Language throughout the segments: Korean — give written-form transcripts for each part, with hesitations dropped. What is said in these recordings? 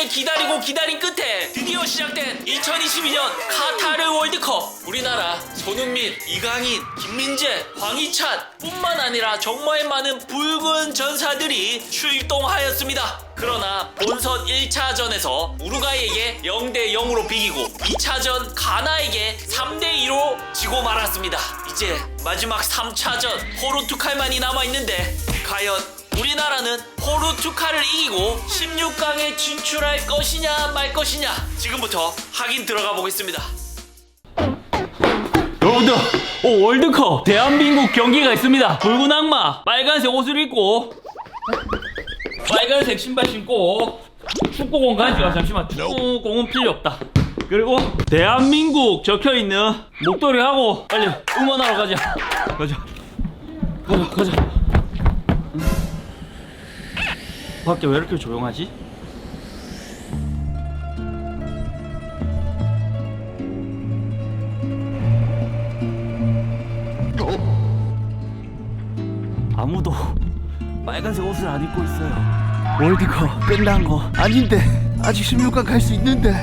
기다리고 기다린 끝에 드디어 시작된 2022년 카타르 월드컵. 우리나라 손흥민, 이강인, 김민재, 황희찬 뿐만 아니라 정말 많은 붉은 전사들이 출동하였습니다. 그러나 본선 1차전에서 우루과이에게 0대0으로 비기고 2차전 가나에게 3대2로 지고 말았습니다. 이제 마지막 3차전 포르투갈만이 남아있는데 과연 우리나라는 포르투갈을 이기고 16강에 진출할 것이냐 말 것이냐, 지금부터 확인 들어가 보겠습니다. 여러분들, 월드컵 대한민국 경기가 있습니다. 붉은 악마 빨간색 옷을 입고 빨간색 신발 신고 축구공 가지고, 잠시만, 축구공은 필요 없다. 그리고 대한민국 적혀있는 목도리 하고 빨리 응원하러 가자. 가자. 밖에 왜 이렇게 조용하지? 아무도 빨간색 옷을 안 입고 있어요. 월드컵 끝난 거 아닌데 아직 16강 갈 수 있는데.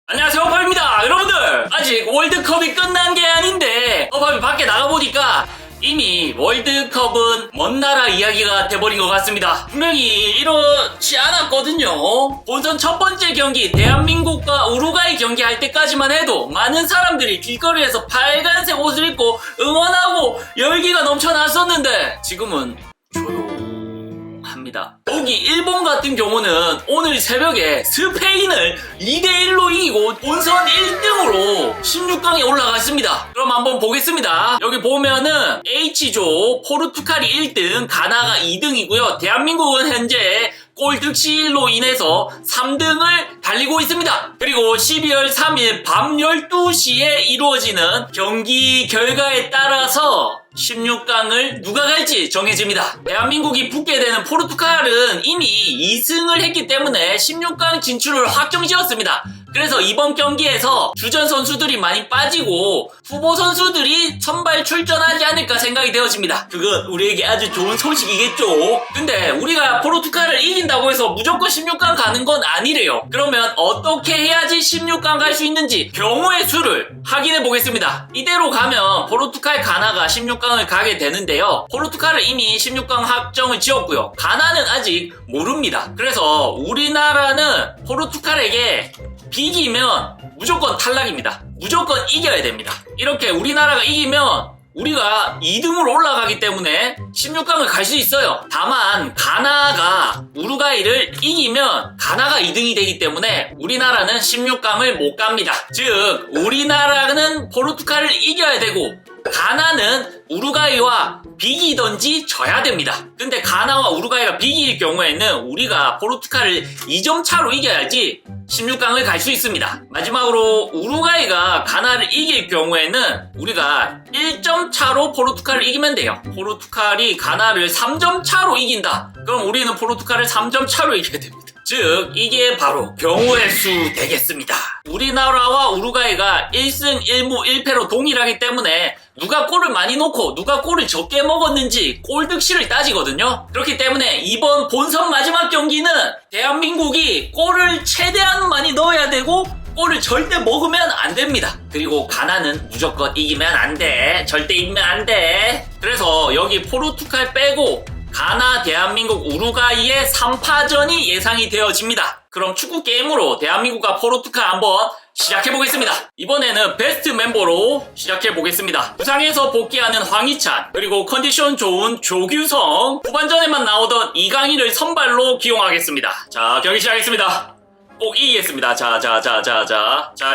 안녕하세요, 허팝입니다. 여러분들, 아직 월드컵이 끝난 게 아닌데 허팝이 밖에 나가보니까 이미 월드컵은 먼 나라 이야기가 돼버린 것 같습니다. 분명히 이렇지 않았거든요. 본선 첫 번째 경기 대한민국과 우루과이 경기할 때까지만 해도 많은 사람들이 길거리에서 빨간색 옷을 입고 응원하고 열기가 넘쳐났었는데 지금은 조용합니다. 여기 일본 같은 경우는 오늘 새벽에 스페인을 2대1로 이기고 본선 1등으로 16강에 올라갔습니다. 그럼 한번 보겠습니다. 여기 보면은 H조 포르투갈이 1등, 가나가 2등이고요. 대한민국은 현재 골 득실로 인해서 3등을 달리고 있습니다. 그리고 12월 3일 밤 12시에 이루어지는 경기 결과에 따라서 16강을 누가 갈지 정해집니다. 대한민국이 붙게 되는 포르투갈은 이미 2승을 했기 때문에 16강 진출을 확정지었습니다. 그래서 이번 경기에서 주전 선수들이 많이 빠지고 후보 선수들이 선발 출전하지 않을까 생각이 되어집니다. 그건 우리에게 아주 좋은 소식이겠죠. 근데 우리가 포르투갈을 이긴다고 해서 무조건 16강 가는 건 아니래요. 그러면 어떻게 해야지 16강 갈 수 있는지 경우의 수를 확인해 보겠습니다. 이대로 가면 포르투갈, 가나가 16강을 가게 되는데요. 포르투갈은 이미 16강 확정을 지었고요. 가나는 아직 모릅니다. 그래서 우리나라는 포르투갈에게 비기면 무조건 탈락입니다. 무조건 이겨야 됩니다. 이렇게 우리나라가 이기면 우리가 2등으로 올라가기 때문에 16강을 갈 수 있어요. 다만 가나가 우루과이를 이기면 가나가 2등이 되기 때문에 우리나라는 16강을 못 갑니다. 즉 우리나라는 포르투갈을 이겨야 되고 가나는 우루과이와 비기던지 져야 됩니다. 근데 가나와 우루과이가 비길 경우에는 우리가 포르투갈을 2점 차로 이겨야지 16강을 갈 수 있습니다. 마지막으로 우루과이가 가나를 이길 경우에는 우리가 1점 차로 포르투갈을 이기면 돼요. 포르투갈이 가나를 3점 차로 이긴다. 그럼 우리는 포르투갈을 3점 차로 이겨야 됩니다. 즉 이게 바로 경우의 수 되겠습니다. 우리나라와 우루과이가 1승 1무 1패로 동일하기 때문에 누가 골을 많이 넣고 누가 골을 적게 먹었는지 골 득실을 따지거든요. 그렇기 때문에 이번 본선 마지막 경기는 대한민국이 골을 최대한 많이 넣어야 되고 골을 절대 먹으면 안 됩니다. 그리고 가나는 무조건 이기면 안 돼. 절대 이기면 안 돼. 그래서 여기 포르투갈 빼고 가나, 대한민국, 우루과이의 3파전이 예상이 되어집니다. 그럼 축구 게임으로 대한민국과 포르투갈 한번 시작해보겠습니다. 이번에는 베스트 멤버로 시작해보겠습니다. 부상에서 복귀하는 황희찬, 그리고 컨디션 좋은 조규성, 후반전에만 나오던 이강인을 선발로 기용하겠습니다. 자, 경기 시작하겠습니다. 꼭 이기겠습니다. 자,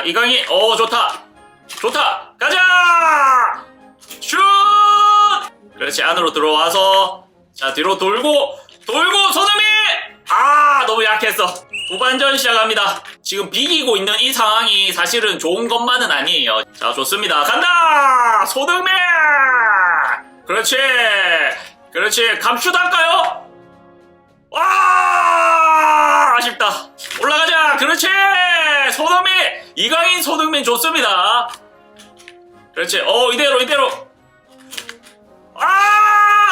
이강인, 좋다, 가자! 슛! 그렇지, 안으로 들어와서 자, 뒤로 돌고 손흥민! 너무 약했어. 후반전 시작합니다. 지금 비기고 있는 이 상황이 사실은 좋은 것만은 아니에요. 자, 좋습니다. 간다! 손흥민! 그렇지. 감슛할까요? 아쉽다. 올라가자. 그렇지. 손흥민! 이강인, 손흥민 좋습니다. 그렇지. 이대로.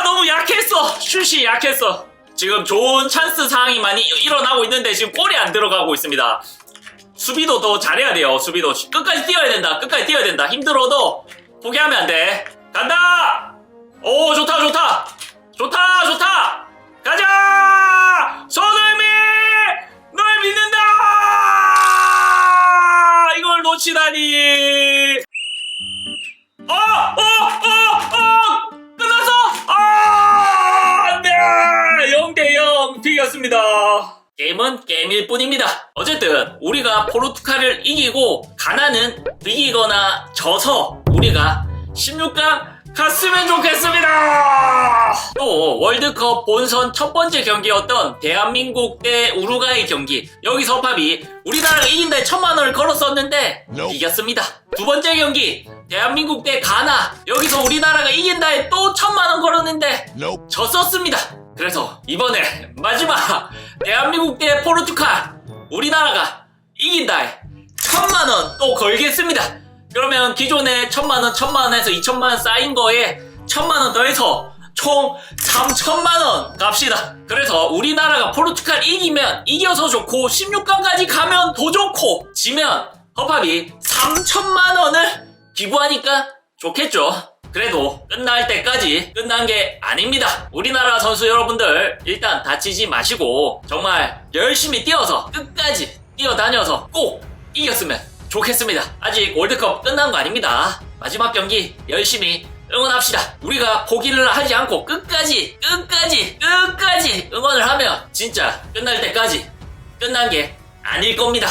너무 약했어. 슛이 약했어. 지금 좋은 찬스 상황이 많이 일어나고 있는데 지금 골이 안 들어가고 있습니다. 수비도 더 잘해야 돼요. 수비도 끝까지 뛰어야 된다. 끝까지 뛰어야 된다. 힘들어도 포기하면 안 돼. 간다. 오, 좋다 좋다 좋다 좋다. 가자 손흥민, 널 믿는다. 이걸 놓치다니. 끝났어. 안돼. 0대0 비겼습니다. 게임은 게임일 뿐입니다. 어쨌든 우리가 포르투갈을 이기고 가나는 비기거나 져서 우리가 16강 갔으면 좋겠습니다. 또 월드컵 본선 첫 번째 경기였던 대한민국 대 우루과이 경기, 여기서 팝이 우리나라가 이긴다에 1000만원을 걸었었는데 이겼습니다. 두 번째 경기 대한민국 대 가나, 여기서 우리나라가 이긴다에 또 1000만원 걸었는데 졌었습니다. 그래서 이번에 마지막 대한민국 대 포르투갈, 우리나라가 이긴다에 1000만원 또 걸겠습니다. 그러면 기존에 1000만원, 1000만원에서 2000만원 쌓인 거에 1000만원 더해서 총 3000만원 갑시다. 그래서 우리나라가 포르투갈 이기면 이겨서 좋고 16강까지 가면 더 좋고, 지면 허팝이 3000만원을 기부하니까 좋겠죠. 그래도 끝날 때까지 끝난 게 아닙니다. 우리나라 선수 여러분들 일단 다치지 마시고 정말 열심히 뛰어서 끝까지 뛰어다녀서 꼭 이겼으면 좋겠습니다. 아직 월드컵 끝난 거 아닙니다. 마지막 경기 열심히 응원합시다. 우리가 포기를 하지 않고 끝까지 응원을 하면 진짜 끝날 때까지 끝난 게 아닐 겁니다.